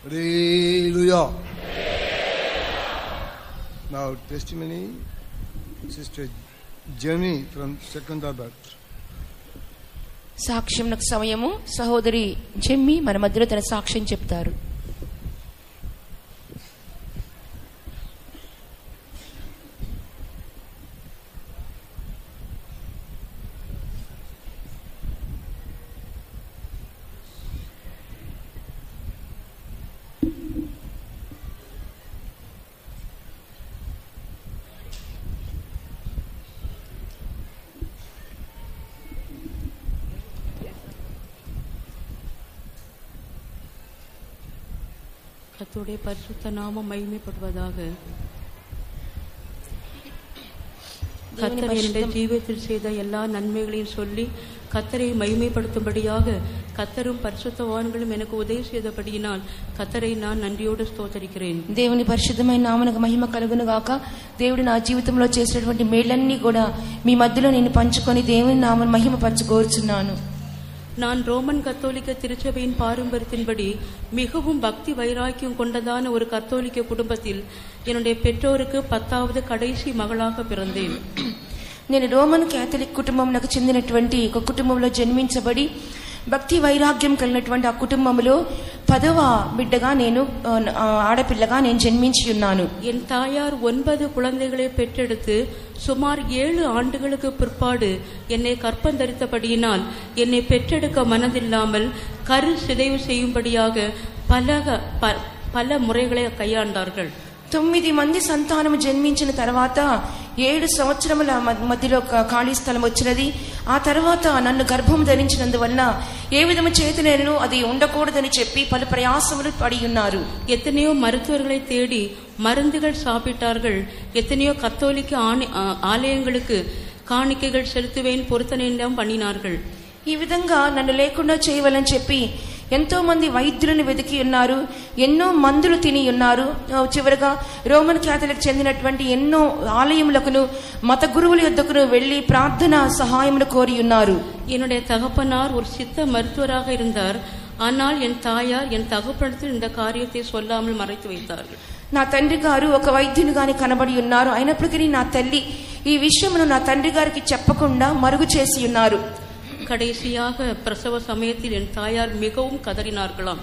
Hallelujah. Now testimony, Sister Jenny from Secunderabad. సాక్ష్యం నాకు సమయము. సహోదరి జెమ్మి మన మధ్యలో తన సాక్ష్యం చెప్తారు. கர்த்தருடைய பரிசுத்த நாமம் மகிமைப்படுவதாக. கர்த்தர் என்னுடைய ஜீவிதத்தில் செய்த எல்லா நன்மைகளையும் சொல்லி கர்த்தரை மகிமைப்படுத்தும்படியாக கர்த்தரும் பரிசுத்தவான்களும் எனக்கு உதவி செய்தபடியினால் கர்த்தரை நான் நன்றியோடு స్తోత్రిக்கிறேன். దేవుని పరిశుద్ధమైన నామమునకు మహిమ కలుగును గాక. దేవుడు నా జీవితంలో చేసినటువంటి మేళ్లన్నీ కూడా మీ మధ్యలో నేను పంచుకొని దేవుని నామమును మహిమపరచుకోరుచున్నాను. நான் ரோமன் கத்தோலிக்க திருச்சபையின் பாரம்பரியத்தின்படி மிகவும் பக்தி வைராக்கியம் கொண்டதான ஒரு கத்தோலிக்க குடும்பத்தில் என்னுடைய பெற்றோருக்கு 10வது கடைசி மகளாக பிறந்தேன். నేను రోమన్ కేథలిక్ కుటుంబంకు చెందినటువంటి ఒక కుటుంబంలో జన్మించబడి భక్తి వైరాగ్యం కలిగినటువంటి ఆ కుటుంబంలో 10వ బిడ్డగా నేను ఆడపిల్లగా నేను జన్మించి ఉన్నాను. என் தாயார் 9 குழந்தைகளை பெற்றெடுத்து சுமார் 7 ஆண்டுகளுக்கு பிற்பாடு என்னை கற்பந்தரித்தபடியினால் என்னை பெற்றெடுக்க மனதில்லாமல் கரு சிதைவு செய்யும்படியாக பல முறைகளை கையாண்டார்கள். 9 మంది సంతానము జన్మించిన తర్వాత 7 సంవత్సరముల మధ్యలో ఖాళీ స్థలం వచ్చినది. ఆ తర్వాత నన్ను గర్భం ధరించినందువల్ల ఏ విధము చేత నేను అది ఉండకూడదని చెప్పి పలు ప్రయాసములు పడి ఉన్నారు. எத்தனையோ மருத்துவர்களை தேடி மருந்துகள் சாப்பிட்டார்கள். எத்தனையோ கத்தோலிக்க ஆலயங்களுக்கு காணிக்கைகள் செலுத்துவேன் பொருத்தனையெல்லாம் பண்ணினார்கள். ఈ విధంగా నన్ను లేకుండా చేయవాలని చెప్పి ఎంతో మంది వైద్యులను వెతికి ఉన్నారు. ఎన్నో మందులు తిని ఉన్నారు. చివరగా రోమన్ క్యాథలిక్ చెందినటువంటి ఎన్నో ఆలయములకును మత గురువుల యొద్దకును వెళ్లి ప్రార్థన సహాయమును కోరి ఉన్నారు. என்னுடைய தகப்பனார் ஒரு சித்த மருத்துவராக இருந்தார். ஆனால் என் தாயார் என் தகப்பனத்தில் இந்த காரியத்தை சொல்லாமல் மறைத்து வைத்தார்கள். నా తండ్రి గారు ఒక వైద్యునిగానే కనబడి ఉన్నారు. అయినప్పటికీ నా తల్లి ఈ విషయమును నా తండ్రి గారికి చెప్పకుండా మరుగు చేసి ఉన్నారు. கடைசியாக பிரசவ சமயத்தில் என் தாயார் மிகவும் கதறினார்களாம்.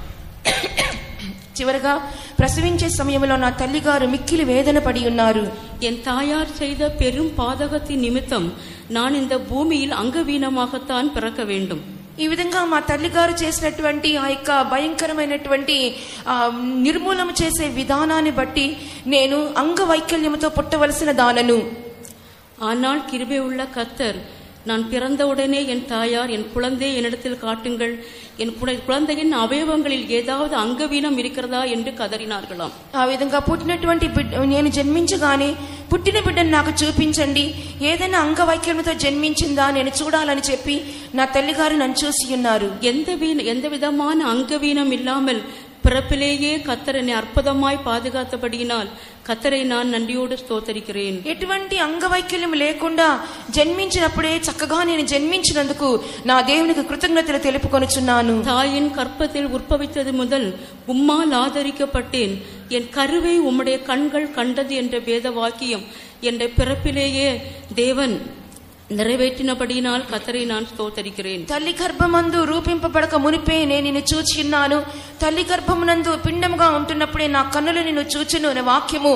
చివరగా ప్రసవించే సమయంలో నా తల్లి గారు మిక్కిలి వేదన పడి ఉన్నారు. என் தாயார் செய்த பெரும் பாதகத்தின் நிமித்தம் நான் இந்த பூமியில் அங்கவீனமாகத்தான் பிறக்க வேண்டும். ఈ విధంగా మా తల్లి గారు చేసినటువంటి ఆ యొక్క భయంకరమైనటువంటి నిర్మూలన చేసే విధానాన్ని బట్టి నేను అంగవైకల్యముతో పుట్టవలసిన దానను. ஆனால் கிருபை உள்ள கர்த்தர் நான் பிறந்தவுடனே என் தாயார் என் குழந்தை என்னிடத்தில் காட்டுங்கள், என் குழந்தையின் அவயவங்களில் ஏதாவது அங்கவீனம் இருக்கிறதா என்று கதறினார்களாம். ఆ విధంగా పుట్టినటువంటి నేను జన్మించగానే పుట్టిన బిడ్డను నాకు చూపించండి, ఏదైనా అంగవైకల్యంతో జన్మించిందా నేను చూడాలని చెప్పి నా తల్లిగారు నన్ను చూసి ఉన్నారు. எந்த விதமான அங்கவீனம் இல்லாமல் பிறப்பிலேயே கர்த்தர் என்னை அற்புதமாய் பாதுகாத்தபடியினால் கர்த்தரை நான் நன்றியோடு స్తోత్రిக்கிறேன். ఎటువంటి అంగవైకల్యం లేకుండా జన్మించినప్పుడే చక్కగా నేను జన్మించినందుకు నా దేవునికి కృతజ్ఞతలు తెలుపుకొనుచున్నాను. தாயின் கற்பத்தில் உற்பவித்தது முதல் உம்மால் ஆதரிக்கப்பட்டேன். என் கருவை உம்முடைய கண்கள் கண்டது என்ற வேத வாக்கியம் என்ற பிறப்பிலேயே தேவன் நிறைவேற்றினபடியினால் கர்த்தரை நான் స్తోత్రిக்கிறேன். తల్లి గర్భమందు రూపింపబడక మునిపే నేను నిన్ను చూచి ఉన్నాను. తల్లి గర్భమునందు పిండముగా ఉంటున్నప్పుడే నా కన్నులు నిన్ను చూచును అనే వాక్యము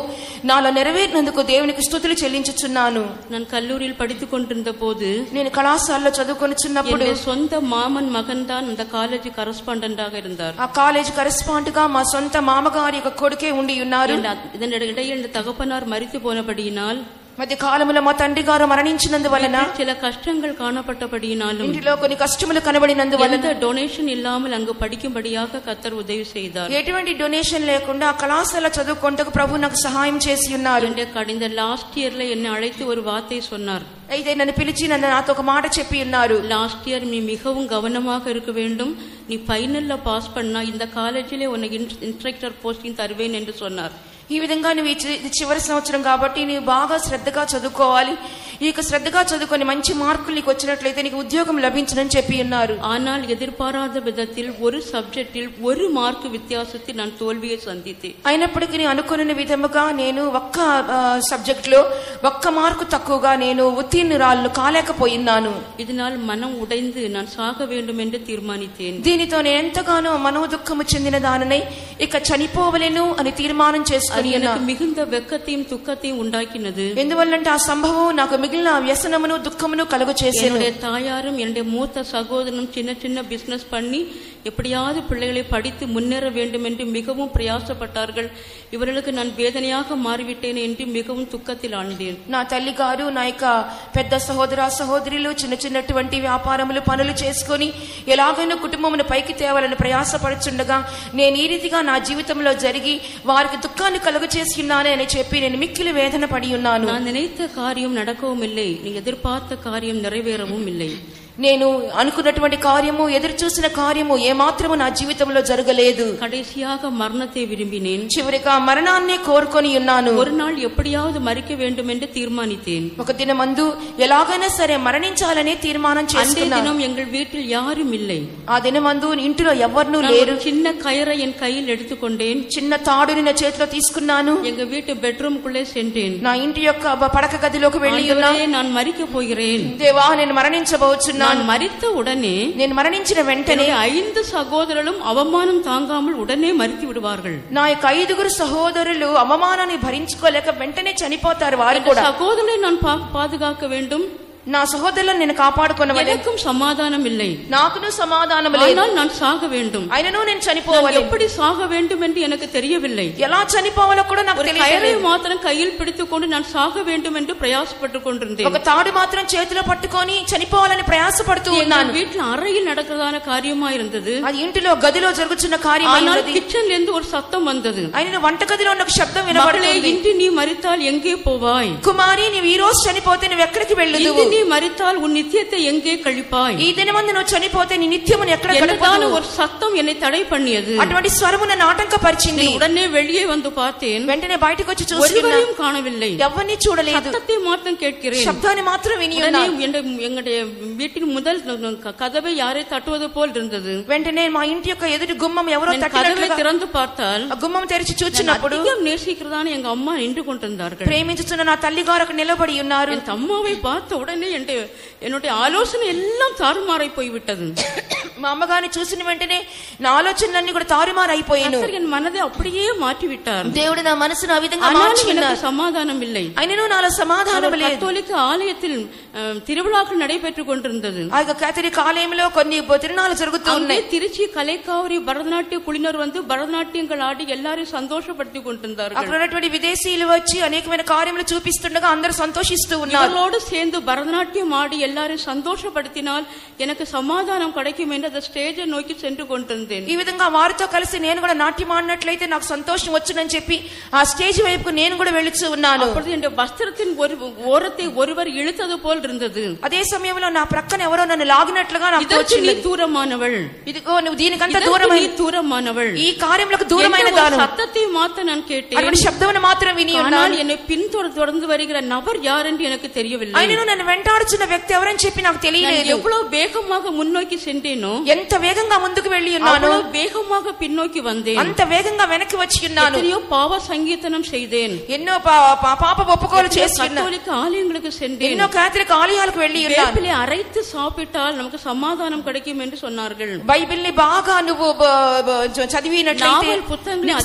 నాలో నెరవేరినందుకు దేవునికి స్తుతులు చెల్లించుచున్నాను. நான் கல்லூரியில் படித்துக் கொண்டிருந்த போது నేను కళాశాలలో చదువుకొనుచున్నప్పుడు சொந்த மாமன் மகன் தான் அந்த காலேஜ் கரஸ்பாண்டன்டாக இருந்தார். ఆ కాలేజ్ కరెస్పాండెంట్ గా మా సొంత మామగారి యొక్క కొడుకే ఉండి ఉన్నారు. இதனிடையில் இந்த தகப்பனார் மரித்து போனபடியினால் మధ్య కాలములో మా తండ్రి గారు మరణించినందువలన சில கஷ்டங்கள் காணப்பட்டபடியினாலும் ఇంటిలో కొన్ని కష్టములు కనబడినందువలన డొనేషన్ இல்லாமல் அங்கு படிக்கும்படியாக கர்த்தர் உதவி செய்தார். ఎటువంటి డొనేషన్ లేకుండా ఆ కళాశాల చదువుకొంటకు ప్రభు నాకు సహాయం చేసి ఉన్నారు. இந்த லாஸ்ட் இயர்ல என்னை அழைத்து ஒரு வார்த்தை சொன்னார். అయితే నన్ను పిలిచి నాతో ఒక మాట చెప్పి ఉన్నారు. லாஸ்ட் இயர் நீ மிகவும் கவனமாக இருக்க வேண்டும். நீ ஃபைனல்ல பாஸ் பண்ணா இந்த காலேஜிலே உனக்கு இன்ஸ்ட்ரக்டர் போஸ்டிங் தருவேன் என்று சொன்னார். ఈ విధంగా నువ్వు చివరి సంవత్సరం కాబట్టి నీవు బాగా శ్రద్ధగా చదువుకోవాలి. ఈ యొక్క శ్రద్ధగా చదువుకొని మంచి మార్కులు నీకు వచ్చినట్లయితే నీకు ఉద్యోగం లభించునని చెప్పి ఉన్నారు. ஆனால் எதிர்பாராத விதத்தில் ஒரு சப்ஜெக்டில் 1 மார்க் வித்தியாசத்தில் நான் தோல்வியை சந்தித்தேன். అయినప్పటికీ అనుకున్న విధముగా నేను ఒక్క సబ్జెక్ట్ లో 1 మార్కు తక్కువగా నేను ఉత్తీర్ణురాలు కాలేకపోయినాను. இதனால் மனம் உடைந்து நான் சாக வேண்டும் என்று தீர்மானித்தேன். దీనితో నేను ఎంతగానో మనోదుఖము చెందిన దానిని ఇక చనిపోవలేను అని తీర్మానం చేసుకుని எனக்கு மிகுந்த வெட்கத்தையும் துக்கத்தையும் உண்டாக்கினது. ఎందువల్లంటే ఆ సంభవం నాకు మిగిలిన వ్యసనమును దుఃఖమును కలుగు చేసేను. என்னுடைய தாயாரும் என்னுடைய மூத்த சகோதரனும் சின்ன சின்ன பிசினஸ் பண்ணி எப்படியாவது பிள்ளைகளை படித்து முன்னேற வேண்டும் என்று மிகவும் பிரயாசப்பட்டார்கள். இவர்களுக்கு நான் வேதனையாக மாறிவிட்டேன் என்று மிகவும் துக்கத்தில் ஆழ்ந்தேன். నా తల్లి గారు నా యొక్క పెద్ద సహోదర సహోదరులు చిన్న చిన్నటువంటి వ్యాపారములు పనులు చేసుకుని ఎలాగైనా కుటుంబమును పైకి తేవాలని ప్రయాసపడుచుండగా నేను ఈ రీతిగా నా జీవితంలో జరిగి వారికి దుఃఖాన్ని కలుగు చేసి ఉన్నానే అని చెప్పి నేను మిక్కిలి వేదన పడి ఉన్నాను. நான் நினைத்த காரியம் நடக்கவும் இல்லை, நீ எதிர்பார்த்த காரியம் நிறைவேறவும் இல்லை. నేను అనుకున్నటువంటి కార్యము ఎదురు చూసిన కార్యము ఏమాత్రము నా జీవితంలో జరగలేదు. கடைசியாக மரணத்தை விரும்பினேன். చివరిగా మరణాన్నే కోరుకొని ఉన్నాను. ஒரு நாள் எப்படியாவது மரிக்க வேண்டும் என்று தீர்மானித்தேன். ఒక దినమందు ఎలాగైనా సరే మరణించాలనే తీర్మానం చేసుకున్నాను. அந்த தினம் எங்கள் வீட்டில் யாரும் இல்லை. ఆ దినమందు ఇంటిలో ఎవ్వరూ లేరు. சின்ன கயிறை என் கையில் எடுத்துக்கொண்டேன். చిన్న తాడుని నా చేతిలో తీసుకున్నాను. எங்க வீட்டு பெட்ரூம்க்குள்ளே சென்றேன். నా ఇంటి యొక్క పడక గదిలోకి వెళ్ళి ఉన్నాను. நான் மரிக்க போகிறேன். దేవా నేను మరణించబోచున్నాను. நான் மரித்த உடனே నేను మరణించిన వెంటనే 5 సహోదరులు అవమానం తాంగాமல் உடனே மரித்து விடுவார்கள். నా యొక్క 5 సహోదరులు అవమానాన్ని భరించుకోలేక వెంటనే చనిపోతారు. వారు కూడా సహోదరులే நான் பாதுகாக்க வேண்டும். నా సహోదరులను నేను కాపాడుకోవాలి. எனக்கும் சமாதானம் இல்லை. నాకును సమాధానం లేదు. ஆனால் நான் சாக வேண்டும். అయినను నేను చనిపోవాలి. எப்படி சாக வேண்டும் என்று எனக்கு தெரியவில்லை. ఎలా చనిపోవాలో కూడా నాకు తెలియదు. కైரை మాత్రం கையில் பிடித்துக்கொண்டு நான் சாக வேண்டும் என்று பிரயாசப்பட்டுக் கொண்டிருந்தேன். ఒక తాడు మాత్రం చేతిలో పట్టుకొని చనిపోవాలని ప్రయాసపడుతూ ఉన్నాను. வீட்டில் அறையில் நடக்கிறதான காரியமா இருந்தது. అది ఇంటిలో గదిలో జరుగుతున్న కార్యం అయ్యింది. కిచెన్ல ఇருந்து ஒரு சத்தம் வந்தது. అయిన వంటగదిలో ఉన్న ఒక శబ్దం వినబడుతుంది. ఇంటి నీ మరితాల్ ఎంగే పోవాయ్. కుమారి నీవు ఈ రోజు చనిపోతే నువ్వు ఎక్కడికి వెళ్ళుదువు? நீ மரித்தால் உன் நித்தியத்தை எங்கே கழிப்பாய்? ఈ దినమందు నువ్వు చనిపోతే నీ నిత్యమును ఎక్కడ గడుపుతావు? ஒரு சத்தம் என்னை தடை பண்ணியது. అటువంటి స్వరము నన్ను ఆటంకపరిచింది. உடனே வெளியே வந்து பார்த்தேன். వెంటనే బయటికి వచ్చి చూస్తున్నాను. ஒருவரையும் காணவில்லை. ఎవ్వరిని చూడలేదు. சத்தத்தை மாத்திரம் கேட்கிறேன். శబ్దాన్ని మాత్రం విని ఉన్నాను. எங்களுடைய வீட்டின் முதல் கதவை யாரை தட்டுவது போல் இருந்தது. వెంటనే మా ఇంటి యొక్క ఎదుటి గుమ్మం ఎవరో తట్టినట్లుగా திறந்து பார்த்தால் ఆ గుమ్మం తెరిచి చూచినప్పుడు நேசிக்கிறதான எங்க அம்மா நின்று கொண்டிருந்தார்கள். ప్రేమించుతున్న నా తల్లి గారు అక్కడ నిలబడి ఉన్నారు. என் அம்மாவை பார்த்த உடனே என்னுடைய ఆలోచన எல்லாம் தாறுமாறై போய்விட்டது. మా అమ్మగారిని చూసిన వెంటనే నా ఆలోచనలన్నీ కూడా తారుమారైపోయాను. என் மனதை அப்படியே மாற்றி விட்டார். దేవుడు నా మనసును ఆ విధంగా మార్చినారు. సమాధానం இல்லை. అయినను నాలో సమాధానం లేదు. కథోలిక ఆలయத்தில் திருவிழாக்கள் நடைபெற்றுக் கொண்டிருந்தது. ఆ కథోలిక ఆలయంలో కొన్ని తిరునాళ్ళు జరుగుతూ ఉన్నాయి. திருச்சி కలైకావరి భరతనాట్య కులినర్ வந்து భరతనాట్యంகள் ఆడి எல்லாரையும் సంతోషపడుతూ ఉంటున్నారు. అక్కడ ఉన్నటువంటి విదేశీయులు వచ్చి అనేకమైన కార్యములు చూపిస్తుండగా అందరూ సంతోషిస్తూ ఉన్నారు. அவர்களோடு சேர்ந்து భరతనాట్యం ஆடி எல்லாரையும் சந்தோஷப்படுத்தினால் எனக்கு சமாதானம் கிடைக்கும் என்று அந்த ஸ்டேஜை நோக்கி சென்று கொண்டிருந்தேன். ఈ విధంగా వారితో కలిసి నేను కూడా నాట్యం ఆడినట్లయితే నాకు సంతోషం వచ్చునని చెప్పి ఆ స్టేజ్ వైపుకు నేను కూడా వెళుతూ ఉన్నాను. அப்பொழுது என் வஸ்திரத்தின் ஒரு ஓரத்தை ஒருவர் இழுத்தது போல் இருந்தது. అదే సమయంలో నా ప్రక్కన ఎవరో నన్ను లాగినట్లుగా నాకు తోచింది. நீ தூரமானவள், ఇదిగో నువ్వు దీనికంత దూరమైనవள், ఈ కార్యములకు దూరమైన దాను. சத்தத்தை மாத்திரம் நான் கேட்டேன். అటువంటి శబ్దమును మాత్రం విని ఉన్నాను. என்னை பின்தொடர்ந்து வருகிற நபர் யார் என்று எனக்கு தெரியவில்லை. అయినను నన్ను వెంటాడుచున్న వ్యక్తి ఎవరని చెప్పి నాకు తెలియలేదు. எவ்வளவு வேகமாக முன்னோக்கி சென்றேனோ, ఎంత వేగంగా ముందుకు వెళ్ళి ఉన్నాను, வேகமாக பின்னோக்கி வந்தேன். అంత వేగంగా వెనక్కి వచ్చి ఉన్నాను. எத்தனையோ பாவ சங்கீதனம் செய்தேன். ఎన్నో పాప ఒప్పుకోలు చేసి கத்தோலிக்க ஆலயங்களுக்கு சென்றேன். ఎన్నో కేథలిక్ ఆలయాలకు వెళ్ళి ఉన్నాను. బైబిల్ అరైத்து సాపిட்டால் நமக்கு சமாதானம் கிடைக்கும் என்று சொன்னார்கள். బైబిల్ ని బాగా నువ్వు చదివినట్లయితే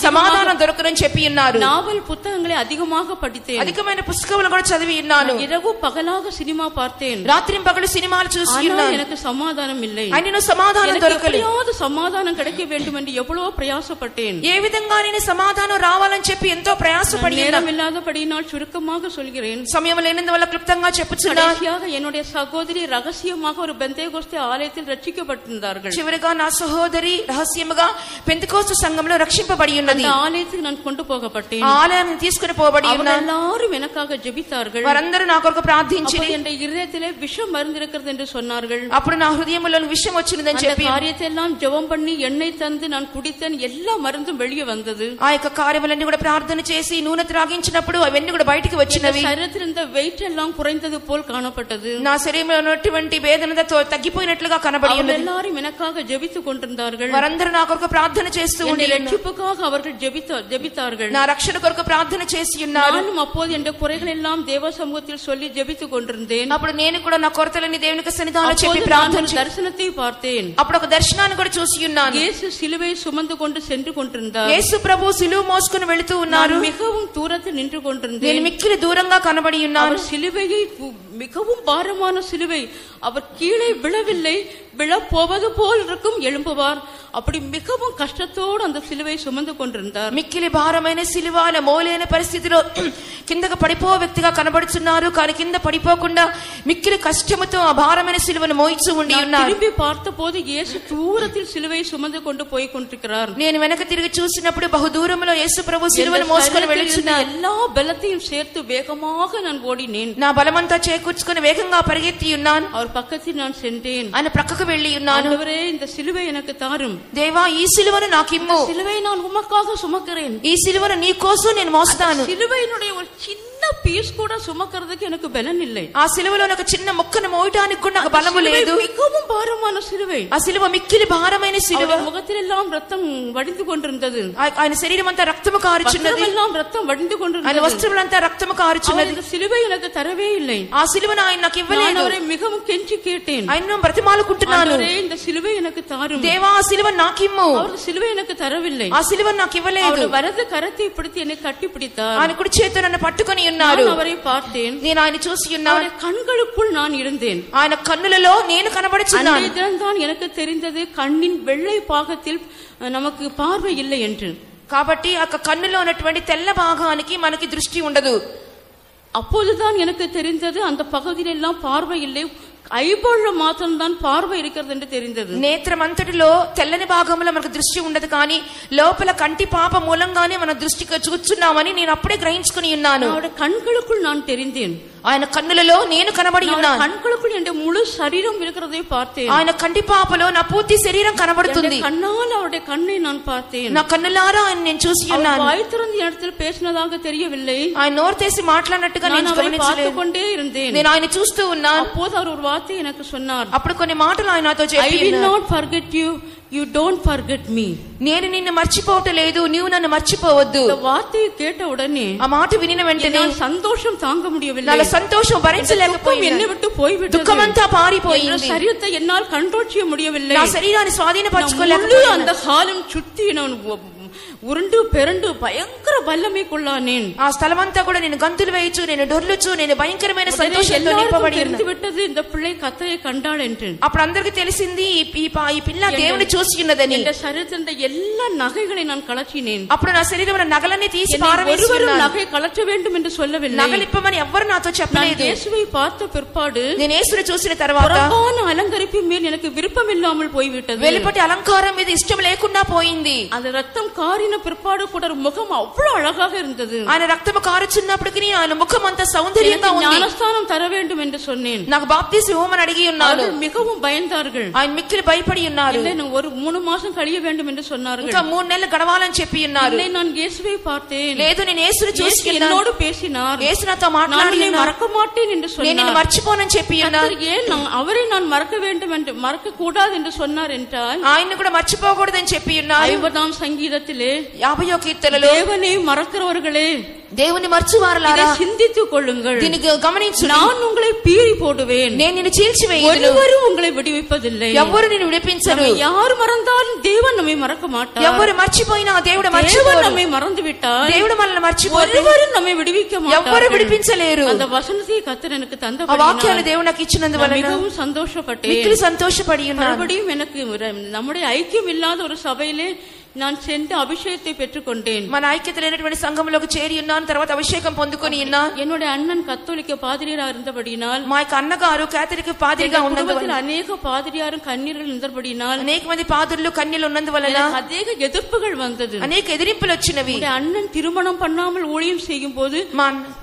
సమాధానం దొరకదని చెప్పి ఉన్నారు. నావల్ పుస్తకங்களை அதிகமாக படித்தேன். అధికమైన పుస్తకాలను కూడా చదివి ఉన్నాను. இரவு பகலாக சினிமா பார்த்தேன். రాత్రి పగలు సినిమాలు చూసి ఉన్నాను. எனக்கு సమాధానం இல்லை. అయినను సమాధానం దొరకలేదు. எப்படியாவது சமாதானம் கிடைக்க வேண்டும் என்று எவ்வளவோ பிரயாசப்பட்டேன். ఏ విధంగా నేను సమాధానం రావాలని చెప్పి ఎంతో ప్రయాసపడి நேரம் இல்லாதபடியினால் சுருக்கமாக சொல்கிறேன். సమయం లేనందువల్ల క్లుప్తంగా చెప్పుచున్నాను. என்னுடைய சகோதரி ரகசியமாக ஒரு பெந்தேகோஸ்தே ஆலயத்தில் ரட்சிக்கப்பட்டிருந்தார்கள். చివరిగా నా సహోదరి రహస్యముగా పెంతెకోస్తు సంఘంలో రక్షింపబడి ఉన్నది. அந்த ఆలయத்துக்கு நான் கொண்டு போகப்பட்டேன். ఆలయాన్ని తీసుకుని పోబడి ఉన్నాను. எல்லாரும் எனக்காக ஜெபித்தார்கள். వారందరూ నా కొరకు ప్రార్థించి என் இதயத்திலே விஷம் மருந்திருக்கிறது என்று சொன்னார்கள். అప్పుడు నా హృదయములో విషం వచ్చినదని ఉందని చెప్పి కార్యத்தை எல்லாம் ஜெபம் பண்ணி எண்ணெய் தந்து நான் குடித்தேன், எல்லா மருந்தும் வெளியே வந்தது. ఆ యొక్క కార్యములన్నీ కూడా ప్రార్థన చేసి నూనె త్రాగించినప్పుడు అవన్నీ కూడా బయటికి వచ్చినవి. శరీరத்தில் இருந்த వెయిట్ எல்லாம் குறைந்தது போல் காணப்பட்டது. నా శరీరంలో ఉన్నటువంటి వేదన తగ్గిపోయినట్లుగా కనబడి ఉన్నది. எல்லாரும் எனக்காக ஜெபித்துக் கொண்டிருந்தார்கள். వారందరూ నా కొరకు ప్రార్థన చేస్తూ ఉన్నారు. ரட்சிப்புக்காக அவர்கள் ஜெபித்தார்கள். నా రక్షణ కొరకు ప్రార్థన చేసి ఉన్నారు. நானும் அப்போது என்ற குறைகள் எல்லாம் தேவ சமூகத்தில் சொல்லி ஜெபித்துக் கொண்டிருந்தேன். అప్పుడు నేను కూడా నా కొరతలని దేవునికి సన్నిధానంలో చెప్పి ప్రార్థన దర్శనத்தை பார்த்தேன். అప్పుడు ఒక దర్శనాన్ని కూడా చూసి ఉన్నాను. యేసు సిలుவை சுமந்து கொண்டு சென்று கொண்டிருந்தார். యేసు ప్రభు సిలువ మోసుకొని వెళుతూ ఉన్నారు. மிகவும் தூரத்தில் நின்று கொண்டிருந்தேன். నేను మిక్కిలి దూరంగా కనబడి ఉన్నాను. சிலுவையை மிகவும் பாரமான சிலுவை, அவர் கீழே விழவில்லை, விழப்போவது போல் இருக்கும், எழும்புவார். அப்படி மிகவும் கஷ்டத்தோடு அந்த சிலுவை சுமந்து கொண்டிருந்தார். మిక్కిలి భారమైన సిలువ మోలేని పరిస్థితిలో కిందకు పడిపో వ్యక్తిగా కనబడుచున్నారు. కానీ కింద పడిపోకుండా మిక్కిలి కష్టముతో ఆ భారమైన సిలువను మోయిచూ ఉండి ఉన్నారు. திரும்பி பார்த்தபோது இயேசு தூரத்தில் சிலுவை சுமந்து கொண்டு போய் கொண்டிருக்கிறார். నేను వెనక తిరిగి చూసినప్పుడు బహు దూరంలో యేసు ప్రభు సిలువను మోసుకొని వెళుచున్నారు. எல்லா బలத்தையும் சேர்த்து வேகமாக நான் ஓடினேன். నా బలమంతా చేకూర్చుకొని వేగంగా పరిగెత్తి ఉన్నాను. அவர் பக்கத்தில் நான் சென்றேன். ఆయన ప్రక్కకు వెళ్లి ఉన్నాను. ஆண்டவரே, இந்த சிலுவை எனக்கு தாரும். దేవా, ఈ సిలువను నాకు ఇమ్ము. சிலுவை நான் உமக்காக சுமக்கிறேன். ఈ సిలువను నీ కోసం నేను మోస్తాను. சிலுவையினுடைய ஒரு சின்ன పీస్ కూడా சுமக்கிறதுக்கு எனக்கு బలం இல்லை. ఆ సిలువలో ఒక చిన్న ముక్కను మోయడానికి కూడా నాకు బలము లేదు. மிகவும் பாரமான சிலுவை. ఆ సిలువ మిక్కిలి భారమైన సిలువ. முகத்தில் எல்லாம் ரத்தம் வடிந்து கொண்டிருந்தது. ఆయన శరీరం అంతా రక్తము కారుచున్నది. எல்லாம் ரத்தம் வடிந்து கொண்டிருந்தது. ఆయన వస్త్రములంతా రక్తము కారుచున్నది. இந்த சிலுவை எனக்கு தரவே இல்லை. ఆ సిలువను ఆయన నాకు ఇవ్వలేదు. அவரை மிகவும் கெஞ்சி கேட்டேன். ఆయన బ్రతిమాలుకుంటున్నాను. இந்த సిలుவை எனக்கு தாரும். దేవా, ఆ సిలువ నాకిమ్ము. அவர் சிலுவை எனக்கு தரவில்லை. ఆ సిలువ నాకు ఇవ్వలేదు. அவர் వలது కరத்தை பிடித்து என்னை కట్టి பிடித்தார். ఆయన కుడి చేతితో నన్ను పట్టుకొని ఉన్నారు. நான் அவரை பார்த்தேன். నేను ఆయన చూసి ఉన్నాను. கண்களுக்குள் நான் இருந்தேன். ఆయన కన్నులలో నేను కనబడుచున్నాను. தான் எனக்கு தெரிந்தது கண்ணின் வெள்ளை பாகத்தில் நமக்கு பார்வை இல்லை என்று. కాబట్టి ఆ కన్నులో ఉన్నటువంటి తెల్ల భాగానికి మనకి దృష్టి ఉండదు. அப்போதுதான் எனக்கு தெரிந்தது அந்த பகுதியில் எல்லாம் பார்வை இல்லை, ఐబాల్లో మాత్రం దాని పార్వై இருக்கிறது என்று தெரிந்தது. నేత్రం అంతటిలో తెల్లని భాగంలో మనకు దృష్టి ఉండదు, కానీ లోపల కంటి పాప మూలంగానే మన దృష్టికి చూస్తున్నామని నేను అప్పుడే గ్రహించుకుని ఉన్నాను. அவருடைய கண்களுக்குள் நான் தெரிந்தேன். ఆయన కన్నులలో నేను కనబడి ఉన్నాను. கண்களுக்குள் என் முழு சரீரம் இருக்கிறதை பார்த்தேன். ఆయన కంటి పాపలో నా పూర్తి శరీరం కనబడుతుంది. கண்ணால் அவருடைய கண்ணை நான் பார்த்தேன். నా కన్నులారా ఆయన నేను చూసి ఉన్నాను. வாய் திறந்து இடத்தில் பேசினதாக தெரியவில்லை. ఆయన నోరు తెసి మాట్లాడినట్టుగా నేను గమనించలేదు. கொண்டே இருந்தேன். నేను ఆయన చూస్తూ ఉన్నాను. அப்போது அவர் ஒரு வார்த்தை எனக்கு சொன்னார். అప్పుడు కొన్ని మాటలు ఆయన నాతో చెప్పారు. I will not forget you, you don't forget me. నేను నిన్ను మర్చిపోవట్లేదు, నీవు నన్ను మర్చిపోవద్దు. இந்த வார்த்தையை கேட்ட உடனே, ఆ మాట వినిన వెంటనే சந்தோஷம் தாங்க முடியவில்லை. నా సంతోషం భరించలేకపోయింది. என்னை விட்டு போய்விட்டது. దుఃఖమంతా పారిపోయింది. శరీరத்தை என்னால் కంట్రోల్ செய்ய முடியவில்லை. నా శరీరాన్ని స్వాధీనపరచుకోలేకపోయాను. அந்த காலம் சுத்தி நான் ఉరుండు పెరండు భయంకర బల్లమేకుళ్ళానేన్. ఆ స్థలమంతా కూడా నేను గంతులు వేయచ్చు, నేను డొర్లుచు, నేను భయంకరమైన సంతోషంతో నింపబడి ఉన్నాను. విట్టది இந்த பிள்ளை கர்த்தரை கண்டாள் என்று. అప్పుడు అందరికీ తెలిసింది ఈ పిల్ల దేవుని చూసి ఉన్నదని. இந்த శరీరത്തിന്റെ எல்லா నగైகளை நான் కలచినేన్. అప్పుడు నా శరీరంలో నగలన్నీ తీసి పారవేస్తున్నాను. నగை కలచ வேண்டும் என்று சொல்லவில்லை. నగలిప్పమని ఎవ్వరు నాతో చెప్పలేదు. యేసుவை பார்த்த பிற்பாடு, నేను యేసుని చూసిన తర్వాత புறம்பான அலங்கரிப்பு மேல் எனக்கு விருப்பம் இல்லாமல் போய்விட்டது. వెలుపటి అలంకారం మీద ఇష్టం లేకుండా పోయింది. அது ரத்தம் காரின பிற்பாடு கூட முகம் அவ்வளவு அழகாக இருந்தது. ఆయన రక్తము కారుచున్నప్పటికీ ఆయన ముఖం అంత సౌందర్యంగా ఉంది. ஞானஸ்தானம் தர வேண்டும் என்று சொன்னேன். నాకు బాప్తిసం ఇవ్వమని అడిగి ఉన్నాను. மிகவும் பயந்தார்கள். ఆయన మిక్కిలి భయపడి ఉన్నారు. இல்லை, ஒரு 3 மாசம் கழிய வேண்டும் என்று சொன்னார்கள். ఇంకా 3 నెలలు గడవాలని చెప్పి ఉన్నారు. இல்லை, நான் இயேசுவை பார்த்தேன். లేదు, నేను యేసుని చూసి என்னோடு பேசினார். యేసు నాతో మాట్లాడి நான் மறக்க மாட்டேன் என்று சொன்னார். నేను మర్చిపోనని చెప్పి ఉన్నారు. ஏன் அவரை நான் மறக்க வேண்டும் என்று மறக்க கூடாது என்று சொன்னார் என்றால், ఆయన్ని కూడా మర్చిపోకూడదని చెప్పి ఉన్నారు. 50ஆம் சங்கீதத்திலே 50వ కీర్తనలో, தேவனை மறக்கிறவர்களே, దేవుని మర్చివారలారా சிந்தித்துக் கொள்ளுங்கள், దీనికి గమనించు, நான் உங்களை பீறி போடுவேன், నేను నిన్ను చీల్చివేయుదును, ஒருவரும் உங்களை விடுவிப்பதில்லை, ఎవ్వరు నిన్ను విడిపించరు. யார் மறந்தாலும் தேவன் நம்மை மறக்க மாட்டார். ఎవ్వరు మర్చిపోయినా దేవుడు தேவன் మర్చిపోడు. நம்மை மறந்து விட்டார், దేవుడు మనల్ని మర్చిపోడు. ஒருவரும் நம்மை விடுவிக்க மாட்டார். ఎవ్వరు విడిపించలేరు. அந்த వచనத்தை కర్తர் எனக்கு ఆ தந்தபடியால் వాక్యాలు దేవుడు నాకు ఇచ్చినందువలన மிகவும் சந்தோஷப்பட்டேன். మిక్కిలి సంతోషపడి ఉన్నాను. மறுபடியும் எனக்கு நம்முடைய ஐக்கியம் இல்லாத ஒரு சபையிலே நான் சென்று அபிஷேகத்தை பெற்றுக்கொண்டேன். మన ఐక్యత లేనటువంటి సంఘంలోకి చేరి ఉన్నాను, తర్వాత అభిషేకం పొందుకొని ఉన్నాను. என்னுடைய அண்ணன் கத்தோலிக்க பாதிரியார் இருந்தபடியினால், మా యొక్క అన్నగారు కేథలిక్ పాదిరిగా ఉన్నందువలన, అనేక పాதிரியாரும் కన్యர்கள் இருந்தபடியினால், అనేక మంది పాదులు కన్యలు ఉన్నందువలన అనేక ఎదుర్పుகள் வந்தது, అనేక ఎదిరింపులు వచ్చినవి. అண்ணன் திருமணம் பண்ணாமல் ஊழியம் செய்யும் போது,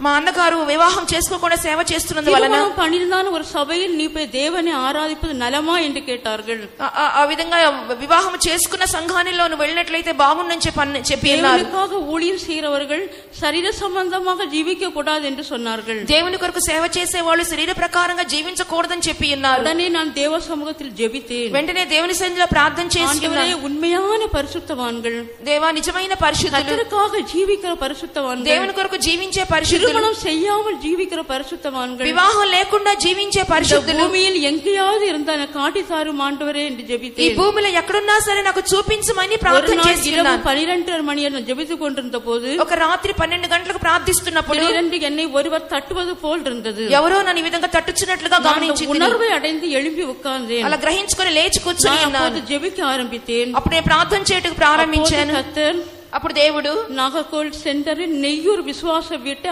మా అన్నగారు వివాహం చేసుకోకుండా సేవ చేస్తున్నందువలన, பண்ணிருந்தான ஒரு சபையில் நீ போய் தேவனை ஆராதிப்பது நலமா என்று கேட்டார்கள். ఆ విధంగా వివాహం చేసుకున్న సంఘానిలో నువ్వు వెళ్ళినట్లయితే బాగుందని చెప్పి దేవునిக்காக ஊழியம் செய்கிறவர்கள் శరీర సంబంధமாக జీవిக்க கூடாது என்று சொன்னார்கள். దేవుని కొరకు సేవ చేసే వాళ్ళు శరీర ప్రకారంగా జీవించకూడదని చెప్పి ఉన్నారు. உடனே நான் தேவ சமூகத்தில் ஜெபித்தேன். వెంటనే దేవుని సన్నిధిలో ప్రార్థన చేసి, உண்மையான பரிசுத்தவான்கள், దేవా నిజమైన పరిశుద్ధులు, கர்த்தருக்காக ஜீவிக்கிற பரிசுத்தவான்கள், దేవుని కొరకు జీవించే పరిశుద్ధులు, திருமணம் செய்யாமல் ஜீவிக்கிற பரிசுத்தவான்கள், వివాహం లేకుండా జీవించే పరిశుద్ధులు, భూమిயில் ఎங்கேயாவது இருந்தா காட்டி தாரும் ஆண்டவரே என்று ஜெபித்தேன். ఈ భూమిలో ఎక్కడున్నా సరే నాకు చూపించమని ప్రార్థన చేస్తున్నాను. 12 மணி ஜெபித்துக் கொண்டிருந்த போது, ఒక రాత్రి 12 గంటలకు ప్రార్థిస్తున్నప్పుడు என்னை ஒருவர் தட்டுவது போல் இருந்தது. ఎవరో నన్ను ఈ విధంగా తట్టుచున్నట్లుగా గమనించి ఉணర్வை అடைந்து எழும்பி ఉక్కాందేన్. అలా గ్రహించుకొని లేచి కూర్చొని ఉన్నాను. జెబిక ఆరంభితేన్. అప్పుడు నేను ప్రార్థన చేయటకు ప్రారంభించాను. అప్పుడు దేవుడు నాగకోల్ సెంటరిல் నెయ్యూరు విశ్వాస వీటే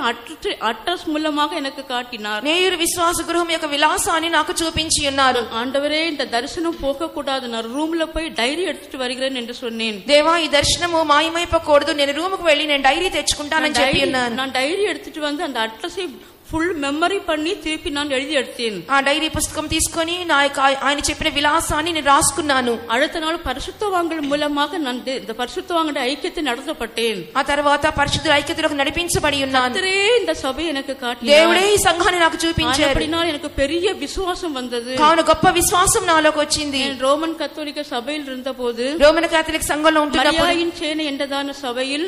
అడ్రస్ మూలமாக எனக்கு காட்டினார். నెయ్యూరు విశ్వాస గృహం యొక్క విలాసాన్ని నాకు చూపించి ఉన్నారు. ஆண்டவரே இந்த தரிசனம் போக கூடாது, நான் ரூம்ல போய் டைரி எடுத்துட்டு வருகிறேன் என்று சொன்னேன். దేవా ఈ దర్శనము మాయమైపోకూడదు, నేను రూముకు వెళ్ళి నేను డైరీ తెచ్చుకుంటానని చెప్పి ఉన్నాను. நான் டைரி எடுத்துட்டு வந்து அந்த அட்ரஸை ఫుల్ మెమరీ பண்ணி திருப்பி நான் எழுதி எடுத்தேன். ఆ డైరీ పుస్తకం తీసుకొని ఆయన చెప్పిన విలాసాన్ని నేను రాసుకున్నాను. அடுத்த நாள் பரிசுத்தவான்கள் மூலமாக நான் இந்த பரிசுத்தவான்களுடைய ஐக்கியத்தை நடத்தப்பட்டேன். ఆ తర్వాత పరిశుద్ధుల ఐక్యతలోకి నడిపించబడి ఉన్నాను. இந்த సభை எனக்கு காட்டினார். దేవుడే ఈ సంఘాన్ని నాకు చూపించారు. அப்படினால் எனக்கு பெரிய விசுவாசம் வந்தது. కావున గొప్ప విశ్వాసం నాలోకి వచ్చింది. రోమన్ కథోలిక సభையில் இருந்தபோது, రోమన్ కేథలిక్ సంఘంలో ఉంటున్నప్పుడు, మరియాயின் சேனை என்றதான సభையில்,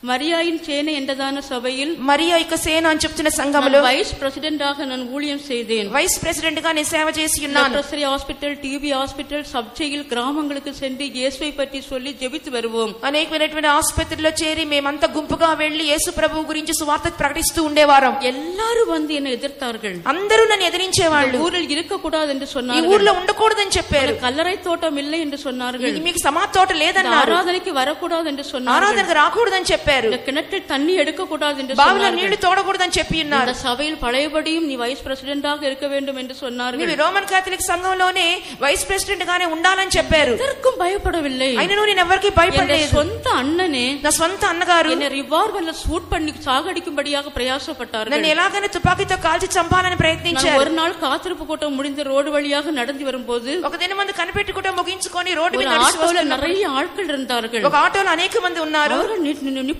మరియాயின் சேனை என்றதான சபையில், మరియా యొక్క సేన అని చెప్తున్న సంఘంలో వైస్ ప్రెసిడెంట్ ఆக நான் ஊழியம் செய்தேன். వైస్ ప్రెసిడెంట్ గా నేను సేవ చేసి ఉన్నాను. Doctor hospital, TB hospital, sub jail గ్రామங்களுக்கு சென்று இயேசுவை பற்றி சொல்லி ஜெபித்து வருவோம். అనేకమైనటువంటి ఆసుపత్రిలో చేరి మేమంతా గుంపుగా వెళ్లి యేసు ప్రభువు గురించి సువార్త ప్రకటిస్తూ ఉండేవారం. எல்லாரும் வந்து என்னை எதிர்த்தார்கள். అందరూ నన్ను ఎదిరించేవాళ్ళు. ஊரில் இருக்க கூடாது என்று ఈ சொன்னார்கள். ఊర్లో ఉండకూడదని చెప్పారు. కల్లறை తోటం இல்லை என்று சொன்னார்கள். మీకు సమాధి తోట లేదన్నారు. ఆరాధనకి வரக்கூடாது என்று சொன்னார்கள். ఆరాధనకు రాకూడదని చెప్పారు. கிணற்றில் தண்ணி எடுக்க கூடாது என்று బావిలో నీళ్లు తోడకూడదని చెప్పి ఉన్నారు. இந்த சபையில் பழையபடியும் நீ வைஸ் பிரசிடென்டாக இருக்க வேண்டும் என்று சொன்னார்கள். நீ రోమన్ కేథలిక్ సంఘంలోనే వైస్ ప్రెసిడెంట్ గానే ఉండాలని చెప్పారు. ఎదర్కం భయపడவில்லை. అయినను నేను ఎవరికి భయపడలేదు. సొంత అన్ననే, నా సొంత అన్నగారు என்னை రివాల్వర్ல షూట్ பண்ணி சாகடிக்கும்படியாக பிரயாசப்பட்டார்கள். నన్ను ఎలాగైనా తుపాకీతో కాల్చి చంపాలని ప్రయత్నించారు. ஒரு நாள் காத்திருப்பு கூட்டம் முடிந்து ரோடு வழியாக நடந்து வரும்போது, ఒక దినమందు కనిపెట్టుకుంటూ ముగించుకొని రోడ్డు మీద ఆటోలో நிறைய ఆட்கள் இருந்தார்கள். ఒక ఆటోలో అనేక మంది ఉన్నారు.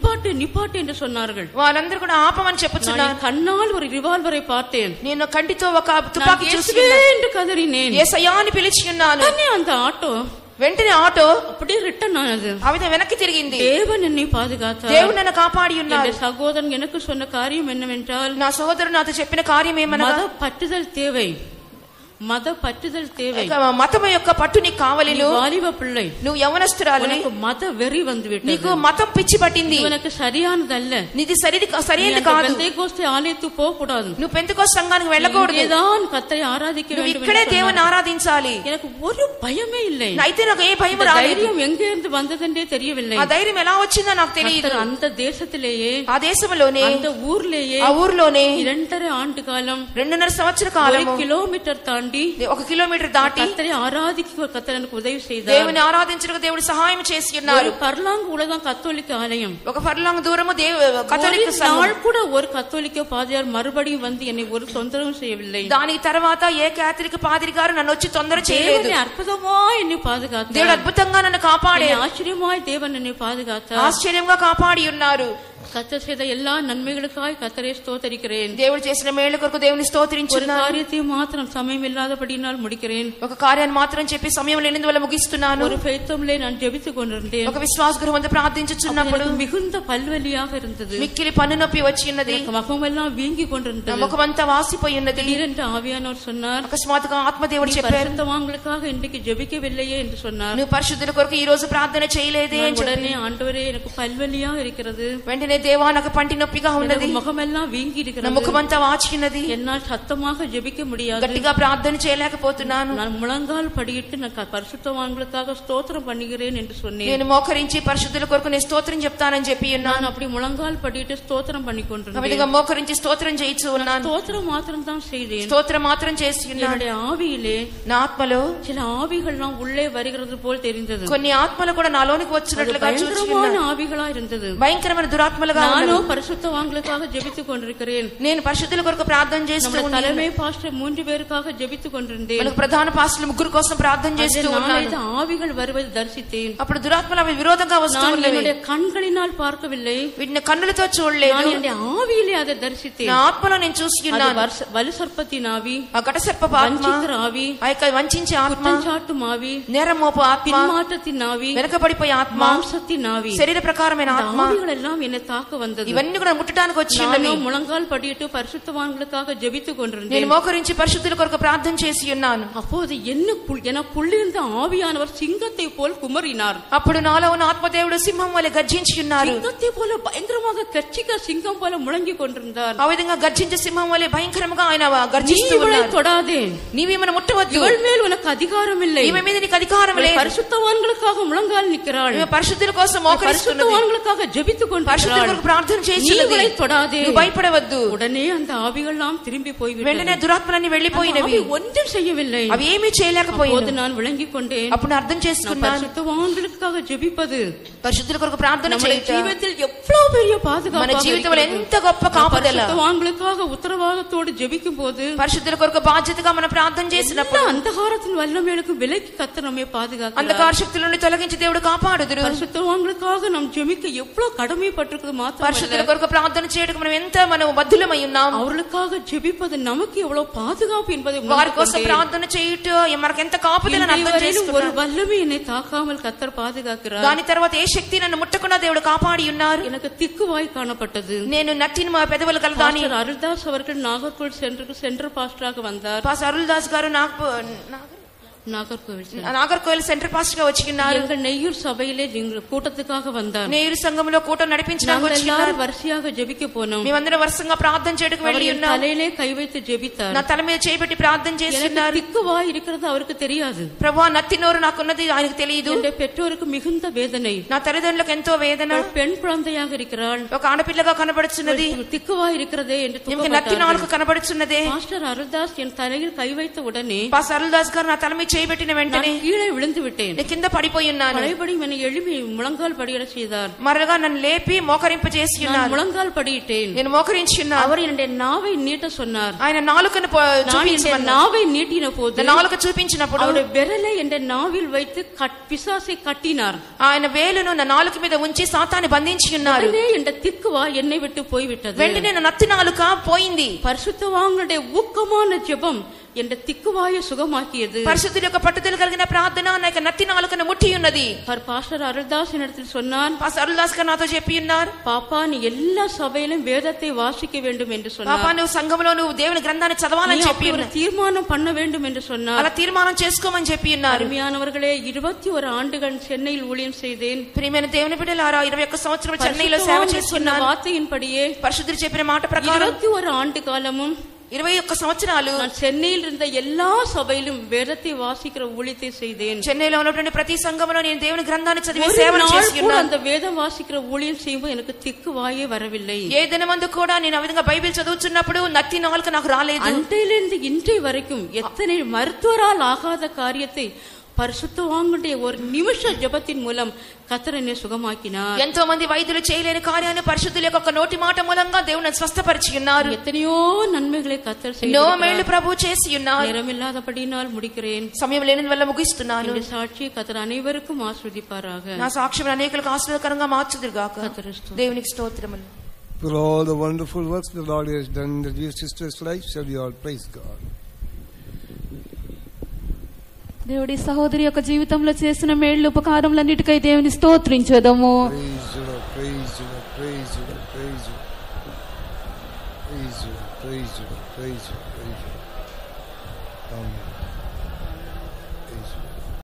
నిపాட்டு నిపాட்டு என்று சொன்னார்கள். వాళ్ళందరూ కూడా ఆపమని చెప్పుచున్నారు. కన్నాల్ ஒரு రివాల్వரை பார்த்தேன். నేను కంటితో ఒక తుపాకీ చూసి என்று కదరినేன். యేసయ్యా అని పిలిచి ఉన్నాను. அந்த ఆటో వెంటనే ఆటో அப்படியே రిటర్న్ ஆனது. ఆ విధంగా వెనక్కి తిరిగింది. தேவன் என்னை பாதுகாத்தார். దేవుడు నన్ను కాపాడి ఉన్నారు. సహోదరన్ எனக்கு சொன்ன காரியம் என்னவென்றால், నా సోదరుడు నాతో చెప్పిన కార్యం ఏమనగా, మత పట్టుదల தேவை. మత పట్టుదల தேவை. మతం యొక్క పట్టు నీకు కావాలి. వాలివ పిள்ளை, నువ్వు యవనస్తురాలు, నీకు మత వెర్రి வந்துவிட்டது. నీకు మతం పిచ్చి పట్టింది. உனக்கு சரியானதல்ல. నీది సరైనది కాదు. பெந்தேகோஸ்தே ஆலயத்துக்கு போக கூடாது. నువ్వు పెంతెకోస్తు సంఘానికి వెళ్ళకూడదు. ఏదాన్ కర్తரை ఆరాధిக்க வேண்டும். ఇక్కడే దేవుని ఆరాధించాలి. எனக்கு ஒரு பயமே இல்லை. అయితే నాకు ఏ భయం రాలేదు. ధైర్యం எங்கே இருந்து வந்ததென்றே தெரியவில்லை. ఆ ధైర్యం ఎలా వచ్చిందో నాకు తెలియదు. அந்த தேசத்திலேயே, ఆ దేశంలోనే, அந்த ஊர்லேயே, ఆ ఊర్లోనే 2.5 ஆண்டு காலம், 2.5 సంవత్సర కాలం, 1 కిలోమీటర్ தாண்டி, 1 కిలోమీటర్ దాటి కర్తரை ఆరాధిக்க కర్తర్ எனக்கு ఉదవి செய்தார். దేవుని ఆరాధించడానికి దేవుడు సహాయం చేసి ఉన్నారు. ஒரு பர்லாங் உலகம் கத்தோலிக்க ஆலயம், ఒక ఫర్లాంగ్ దూరము కథోలిక సంఘం. நாள் கூட ஒரு கத்தோலிக்க பாதிரியார் மறுபடியும் வந்து என்னை ஒரு தொந்தரவும் செய்யவில்லை. దాని తర్వాత ఏ కేథలిక్ పాదిరి గారు నన్ను వచ్చి తొందర చేయలేదు. అద్భుతమాய் என்னை பாதுகாத்தார். దేవుడు అద్భుతంగా నన్ను కాపాడాడు. ఆశ్చర్యమాய் தேவன் என்னை பாதுகாத்தார். ఆశ్చర్యంగా కాపాడి ఉన్నారు. கர்த்தர் செய்த எல்லா நன்மைகளுக்காய் கர்த்தரை ஸ்தோத்திரிக்கிறேன். దేవుడు చేసిన మేళ్ల కొరకు దేవుని స్తోత్రించున్నాను. ஒரு காரியத்தை மாத்திரம் సమయం இல்லாதபடியால் முடிக்கிறேன். ఒక కార్యాన్ని మాత్రం చెప్పి సమయం లేనందువల్ల ముగిస్తున్నాను. ஒரு ఫెయిత్తంలో நான் జెబితుకు கொண்டிருந்தேன். ఒక విశ్వాస గృహమందు ప్రార్థించుచున్నప్పుడు మిగుంద పల్వలిயாக இருந்தது. మిక్కిలి పన్ను నొప్పి వచ్చి ఉన్నది. ముఖమెல்லாம் వీంగి கொண்டிருந்தது. ముఖమంతా వాసిపోయి ఉన్నది. திடீரென்று ஆவியானவர் சொன்னார், అకస్మాత్తుగా ఆత్మదేవుడు చెప్పారు, பரிசுத்தவான்களுக்காக இன்றைக்கு ஜெபிக்கவில்லையே என்று சொன்னார். నువ్వు పరిశుద్ధుల కొరకు ఈ రోజు ప్రార్థన చేయలేదే అని உடனே ஆண்டவரே எனக்கு பல்வலியாக இருக்கிறது. వెంటనే దేవా నాకు పంటి నొప్పిగా ఉన్నది, ముఖమెల్లా వీంగి నా ముఖమంతా వాచినది, என்னால் சத்தமாக ஜெபிக்க முடியாது, గట్టిగా ప్రార్థన చేయలేకపోతున్నాను, நான் முழங்கால் படியிட்டு நான் பரிசுத்தவான்களுக்காக ஸ்தோத்திரம் பண்ணுகிறேன் என்று சொன்னேன். నేను మోకరించి పరిశుద్ధుల కొరకు నేను స్తోత్రం చెప్తానని చెప్పి ఉన్నాను. நான் அப்படி முழங்கால் படியிட்டு ஸ்தோத்திரம் பண்ணிக்கொண்டிருந்தேன். ఆ విధంగా మోకరించి స్తోత్రం చేయించు ఉన్నాను. ஸ்தோத்திரம் மாத்திரம் தான் செய்தேன், స్తోత్రం మాత్రం చేసి ఉన్నాను. என்னுடைய ஆவியிலே, నా ఆత్మలో சில ஆவிகள்லாம் உள்ளே வருகிறது போல் தெரிந்தது. కొన్ని ఆత్మలు కూడా నాలోనికి వచ్చినట్లుగా பயங்கரமான ஆவிகளா இருந்தது, భయంకరమైన దురాత్మలుగా நானோ ఉన్నాయి. பரிசுத்தவான்களுக்காக ஜெபித்துக் கொண்டிருக்கிறேன். నేను పరిశుద్ధుల కొరకు ప్రార్థన చేస్తూ நம்முடைய தலைமை பாஸ்டர் 3 பேருக்காக ஜெபித்துக் கொண்டிருந்தேன். మనకు ప్రధాన పాస్టర్లు 3 కోసం ప్రార్థన చేస్తూ ఉన్నాను. ஆவிகள் வருவதை தரிசித்தேன். అప్పుడు దురాత్మలు అవి విరోధంగా వస్తూ ఉన్నవి. என்னுடைய కண்களினால் பார்க்கவில்லை, వీటిని కన్నులతో చూడలేదు, நான் என்னுடைய ஆவியிலே அதை தரிசித்தேன். నా ఆత్మలో నేను చూసి ఉన్నాను. వలుసర్పத்தின் ఆవి, ఆ ఘటసర్పపు ఆత్మ, వంచికర ఆవి, ఆ యొక్క వంచించే ఆత్మ, కుట్టంచాటుం ఆవి, నేరమోపు ఆత్మ, పిన్మాటத்தின் ఆవి, వెనకబడిపోయే ఆత్మ, మాంసத்தின் ఆవి, శరీర ప్రకారమైన ఆత్మ, ఆవిகளெல்லாம் என்னை தாக்க வந்தது. ఇవన్నీ కూడా ముట్టడానికి వచ్చి ఉన్నవి. நான் முழங்கால் படியிட்டு பரிசுத்தவான்களுக்காக ஜெபித்துக் கொண்டிருந்தேன். నేను మోకరించి పరిశుద్ధుల కొరకు ప్రార్థన చేసి ఉన్నాను. அப்போது எனக்குள்ளிருந்த ஆவியானவர் சிங்கத்தை போல் குமரினார். అప్పుడు నాలో ఉన్న ఆత్మదేవుడు సింహం వలె గర్జించి ఉన్నారు. சிங்கத்தை போல பயங்கரமாக கர்ச்சிக்க சிங்கம் போல முழங்கி கொண்டிருந்தார். ఆ విధంగా గర్జించే సింహం వలె భయంకరంగా ఆయన గర్జిస్తూ இவளை ఉన్నారు. தொடாதே, నీవేమన్నా ముట్టవద్దు, இவள் மேல் உனக்கு அதிகாரம் இல்லை, ఈమె మీద నీకు అధికారం లేదు. பரிசுத்தவான்களுக்காக முழங்கால் நிற்கிறாள், ఈమె పరిశుద్ధుల కోసం మోకరిస్తున్నది, பரிசுத்தவான்களுக்காக ஜெபித்துக் పరిశుద్ధుల கொண்டிருக்கிறாள். కొరకు ప్రార్థన చేస్తున్నది. இவளை தொடாதே, నువ్వు భయపడవద్దు. உடனே அந்த ஆவிகள்லாம் திரும்பி போய்விட்டது. వెంటనే దురాత్మలన్నీ వెళ్లిపోయినవి, ஒன்றும் செய்யவில்லை. అవి ఏమీ చేయలేకపోయింది. நான் விளங்கிக் கொண்டேன், అప్పుడు అర్థం చేసుకున్నాను, பரிசுத்தவான்களுக்காக ஜெபிப்பது పరిశుద్ధుల కొరకు ప్రార్థన చేయటం జీవితంలో ఎவ்வளவு பெரிய பாதுகாப்பு, మన జీవితంలో ఎంత గొప్ప కాపుదల. பரிசுத்தவான்களுக்காக உத்தரவாதத்தோடு ஜெபிக்கும் போது, పరిశుద్ధుల కొరకు బాధ్యతగా మనం ప్రార్థన చేసినప్పుడు అంధకారத்தின் వల్లమేలకు విలకి కర్తர் நம்மை பாதுகாக்கிறார். అంధకార శక్తుల నుండి తొలగించి దేవుడు కాపాడుదురు. பரிசுத்தவான்களுக்காக நாம் ஜெபிக்க எவ்வளவு கடமைப்பட்டிருக்கிறது மாத்திரமல்ல, పరిశుద్ధుల కొరకు ప్రార్థన చేయడానికి మనం బద్దులమై ఉన్నాం. அவர்களுக்காக ஜெபிப்பது நமக்கு எவ்வளவு பாதுகாப்பு என்பதை వారి కోసం ప్రార్థన చేయటం మనకు ఎంత కాపుదలని అర్థం చేసుకున్నాం. ஒரு వల్లమే என்னை தாக்காமல் கர்த்தர் பாதுகாக்கிறார். దాని తర్వాత ఏ శక్తి నన్ను ముట్టకుండా దేవుడు కాపాడి ఉన్నారు. எனக்கு திக்குவாய் காணப்பட்டது. నేను నట్టిన మా పెదవులు కలదాని. அருள்தாஸ் அவர்கள் நாகர்கோவில் சென்டர் பாஸ்டராக வந்தார். పాస్ అరుల్దాస్ గారు నాగర్కోవిల్ సెంటర్ పాస్టర్ గా వచ్చి ఉన్నారు. எங்கள் நெய்யூர் சபையிலே கூட்டத்துக்காக வந்தார். నెయ్యూరు సంఘంలో కూటం నడిపించడానికి వచ్చి ఉన్నారు. వరుసగా జెబిక పోనాం. మేమందరం వరుసగా ప్రార్థన చేయడానికి వెళ్ళి ఉన్నాం. தலையிலே கை வைத்து ஜெபித்தார். నా తల మీద చేయబెట్టి ప్రార్థన చేస్తున్నారు. திக்குவாய் இருக்கிறது அவருக்கு தெரியாது. ప్రభువా నత్తి నోరు నాకున్నది ఆయనకు తెలియదు. என்னுடைய பெற்றோருக்கு மிகுந்த வேதனை. నా తల్లిదండ్రులకు ఎంతో వేదన. பெண் குழந்தையாக இருக்கிறாள், ఒక ఆడపిల్లగా కనబడుచున్నది. திக்குவாய் இருக்கிறதே என்று నత్తి నాలుక కనబడుచున్నదే. மாஸ்டர் அருள்தாஸ் என் தலையில் கை வைத்த உடனே, పాస్ అరుల్దాస్ గారు నా తల మీద చేయబెట్టిన వెంటనే கீழே விழுந்து விட்டேன். కింద పడిపోయి ఉన్నాను. பழையபடி என்னை எழுப்பி முழங்கால் படியிட செய்தார். మరగా నన్ను లేపి మోకరింప చేసి ఉన్నారు. முழங்கால் படியிட்டேன். నేను మోకరించి ఉన్నాను. அவர் என்னுடைய நாவை நீட்ட சொன்னார். ఆయన నాలుకను చూపించమన్నారు. நாவை நீட்டின போது, నాలుక చూపించినప్పుడు அவருடைய விரலை என் நாவில் வைத்து பிசாசை கட்டினார். ఆయన వేలును నా నాలుక మీద ఉంచి సాతాన్ని బంధించి ఉన్నారు. என் திக்குவா என்னை விட்டு போய்விட்டது. వెంటనే నా నత్తి నాలుక పోయింది. பரிசுத்தவான்களுடைய ஊக்கமான ஜெபம் என்ற திக்குவாய சுகமாக்கியது. పరిశుద్ధుల యొక్క పట్టుదల కలిగిన ప్రార్థన నా యొక్క నత్తి నాలుకను ముట్టి ఉన్నది. பாஸ்டர் அருள்தாஸ் என்னிடத்தில் சொன்னார், పాస్టర్ అరుల్దాస్ గారు నాతో చెప్పి ఉన్నారు, பாப்பா நீ எல்லா சபையிலும் வேதத்தை வாசிக்க வேண்டும் என்று சொன்னார். పాపా నువ్వు సంఘంలో నువ్వు దేవుని గ్రంథాన్ని చదవాలని చెప్పి ఉన్నారు. தீர்மானம் பண்ண வேண்டும் என்று சொன்னார். అలా తీర్మానం చేసుకోమని చెప్పి ఉన్నారు. அருமையானவர்களே, 21 ஆண்டுகள் சென்னையில் ஊழியம் செய்தேன். ప్రియమైన దేవుని బిడ్డలారా, 21 సంవత్సరాలు చెన్నైలో సేవ చేస్తున్నాను. வார்த்தையின்படியே, పరిశుద్ధులు చెప్పిన మాట ప్రకారం 21 ஆண்டு காலமும் 21 సంవత్సరాలు நான் சென்னையில் இருந்த எல்லா சபையிலும் வேதத்தை வாசிக்கிற ஊழியத்தை செய்தேன். చెన్నైలో ఉన్నటువంటి ప్రతి సంఘంలో నేను దేవుని గ్రంథాన్ని చదివి సేవను చేస్తున్నాను. அந்த வேதம் வாசிக்கிற ஊழியம் செய்யும்போது எனக்கு திக்கு வாயே வரவில்லை. ఏ దినమందు కూడా నేను ఆ విధంగా బైబిల్ చదువుతున్నప్పుడు నత్తి నాలుక నాకు రాలేదు. అంతేలేంది ఇంటి వరக்கும் எத்தனை மருத்துவரால் ஆகாத காரியத்தை பரிசுத்தவான்களுடைய ஒரு நிமிஷ ஜெபத்தின் மூலம் கர்த்தர் என்னை சுகமாக்கினார். ఎంతో మంది వైద్యులు చేయలేని కార్యాన్ని పరిశుద్ధుల యొక్క నోటి మాట మూలంగా దేవుని స్వస్థపరిచి ఉన్నారు. எத்தனையோ నన్மைகளை కర్తర్ ఎన్నో మేలు ప్రభు చేసి ఉన్నారు. நேரமில்லாதபடியினால் முடிக்கிறேன். సమయం లేని వల్ల ముగిస్తున్నాను. இந்த సాక్షి கர்த்தர் అனைవருக்கும் ఆశీర్వదిపారాக. నా సాక్ష్యం అనేకులకు ఆశీర్వాదకరంగా మార్చుదురుగాక. దేవునికి స్తోత్రములు. For all the wonderful works the Lord has done in the dear sister's life, shall we all praise God. దేవుడి సహోదరి యొక్క జీవితంలో చేసిన మేళ్ళు ఉపకారములన్నిటికై దేవుని స్తోత్రించెదము. Praise you, praise you, praise you, praise you, praise you. Amen.